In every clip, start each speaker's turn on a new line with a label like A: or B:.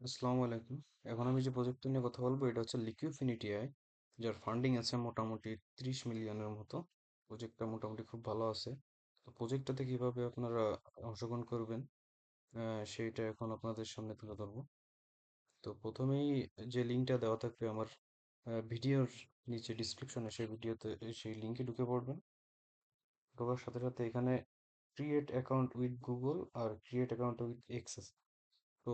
A: আসসালামু আলাইকুম। এখন আমি যে প্রজেক্টটা নিয়ে কথা বলবো এটা হচ্ছে লিকুইফিনিটি আই, যার ফান্ডিং আছে মোটামুটি 30 মিলিয়নের মতো। প্রজেক্টটা মোটামুটি খুব ভালো আছে। তো প্রজেক্টটাতে কিভাবে আপনারা অংশগ্রহণ করবেন সেইটা এখন আপনাদের সামনে তুলে ধরবো। তো প্রথমেই যে লিঙ্কটা দেওয়া থাকবে আমার ভিডিওর নিচে ডিসক্রিপশনে, সেই ভিডিওতে সেই লিঙ্কে ঢুকে পড়বেন। ঢোকার সাথে সাথে এখানে ক্রিয়েট অ্যাকাউন্ট উইথ গুগল আর ক্রিয়েট অ্যাকাউন্ট উইথ এক্সেস। তো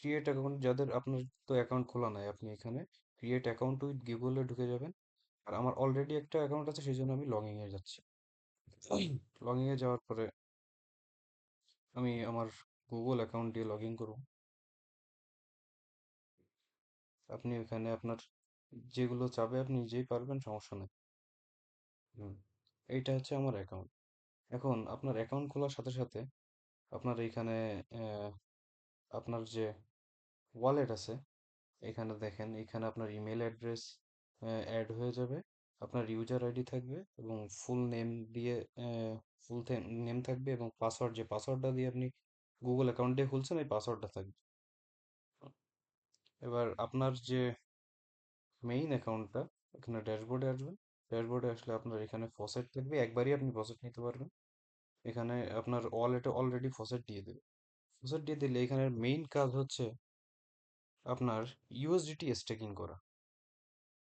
A: ক্রিয়েট অ্যাকাউন্ট যাদের, আপনার তো অ্যাকাউন্ট খোলা নাই, আপনি এখানে ক্রিয়েট অ্যাকাউন্ট উইথ গুগলে ঢুকে যাবেন। আর আমার অলরেডি একটা অ্যাকাউন্ট আছে, সেই জন্য আমি লগইন এ যাচ্ছি। লগইন এ যাওয়ার পরে আমি আমার গুগল অ্যাকাউন্ট দিয়ে লগ ইন করব। আপনি এখানে আপনার যেগুলো চাবে আপনি নিজেই পারবেন, সমস্যা নেই। হুম, এইটা হচ্ছে আমার অ্যাকাউন্ট। এখন আপনার অ্যাকাউন্ট খোলার সাথে সাথে আপনার এইখানে আপনার যে ওয়ালেট আছে, এখানে দেখেন, এখানে আপনার ইমেল অ্যাড্রেস অ্যাড হয়ে যাবে, আপনার ইউজার আইডি থাকবে এবং ফুল নেম দিয়ে ফুল নেম থাকবে, এবং পাসওয়ার্ড, যে পাসওয়ার্ডটা দিয়ে আপনি গুগল অ্যাকাউন্ট দিয়ে খুলছেন, এই পাসওয়ার্ডটা থাকবে। এবার আপনার যে মেইন অ্যাকাউন্টটা, এখানে ড্যাশবোর্ডে আসবেন। ড্যাশবোর্ডে আসলে আপনার এখানে ফসেট থাকবে, একবারই আপনি ফসেট নিতে পারবেন। এখানে আপনার ওয়ালেটে অলরেডি ফসেট দিয়ে দেবে। ফসেট দিয়ে দিলে এখানের মেইন কাজ হচ্ছে আপনার ইউএসডিটি স্টেকিং করা।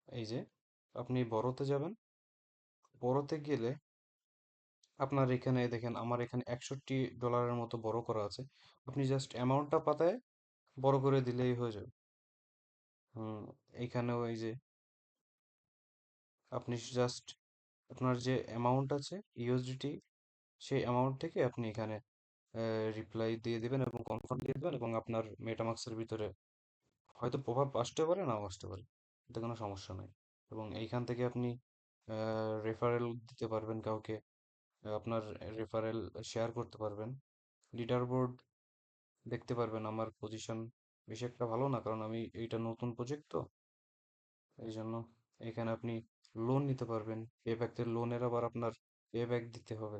A: এই যে আপনি বড়তে যাবেন, বড়তে গেলে আপনার এখানে দেখেন, আমার এখানে $61 মতো বড় করা আছে। আপনি জাস্ট অ্যামাউন্টটা পাতায় বড় করে দিলেই হয়ে যাবে। হুম, এইখানেও এই যে আপনি জাস্ট আপনার যে অ্যামাউন্ট আছে ইউএসডিটি, সেই অ্যামাউন্ট থেকে আপনি এখানে রিপ্লাই দিয়ে দিবেন এবং কনফার্ম দিয়ে দেবেন, এবং আপনার মেটামাক্সের ভিতরে হয়তো প্রভাব আসতে পারে, নাও আসতে পারে, এতে কোনো সমস্যা নাই। এবং এইখান থেকে আপনি রেফারেল দিতে পারবেন কাউকে, আপনার রেফারেল শেয়ার করতে পারবেন। লিডার বোর্ড দেখতে পারবেন। আমার পজিশন বেশি একটা ভালো না, কারণ আমি এইটা নতুন প্রজেক্ট, তো এই জন্য এখানে আপনি লোন নিতে পারবেন। পে ব্যাকদের লোনের আবার আপনার পে ব্যাক দিতে হবে।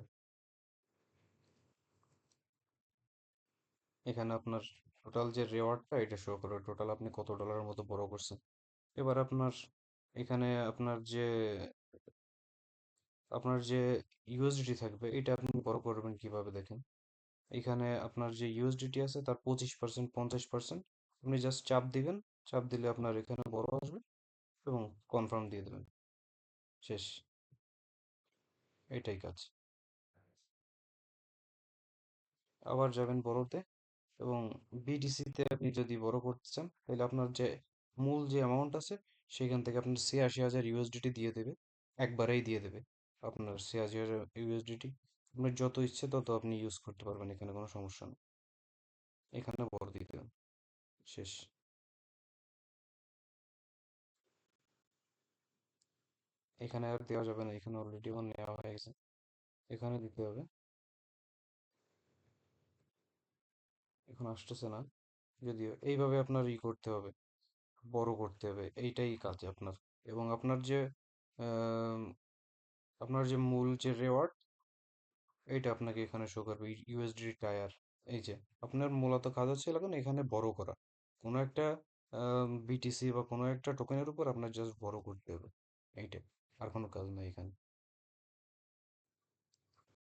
A: এখানে আপনার টোটাল যে রেওয়ার্ডটা, এটা শো করে টোটাল আপনি কত ডলারের মতো বড় করছেন। এবার আপনার এখানে আপনার যে ইউএসডিটি থাকবে, এটা আপনি বড় করবেন কিভাবে দেখেন। এখানে আপনার যে ইউএসডিটি আছে তার 25%, 50% আপনি জাস্ট চাপ দিবেন। চাপ দিলে আপনার এখানে বড় আসবে এবং কনফার্ম দিয়ে দেবেন, শেষ। এটাই কাজ। আবার যাবেন বড়তে, এবং বিটিসিতে আপনি যদি বড় করতে চান, তাহলে আপনার যে মূল যে অ্যামাউন্ট আছে, সেখান থেকে আপনার 86,000 ইউএসডিটি দিয়ে দেবে, একবারেই দিয়ে দেবে। আপনার 86,000 ইউএসডিটি আপনার যত ইচ্ছে তত আপনি ইউজ করতে পারবেন, এখানে কোনো সমস্যা নেই। এখানে বড় দিয়ে দেবেন, শেষ। এখানে আর দেওয়া যাবে না, এখানে অলরেডি আমার নেওয়া হয়ে গেছে। এখানে দিতে হবে। এখন আসতেছে না, যদিও এইভাবে আপনার করতে হবে, বড় করতে হবে, এইটাই কাজ আপনার। এবং আহ, আপনার যে মূল যে রেওয়ার্ড, এইটা আপনাকে এখানে শো করবে, ইউএসডি টায়ার। এই যে আপনার মূলত কাজ হচ্ছে এখন এখানে বড় করা, কোনো একটা বিটিসি বা কোনো একটা টোকেনের উপর আপনার জাস্ট বড় করতে হবে, এইটাই। আর কোনো কাজ নাই এখানে।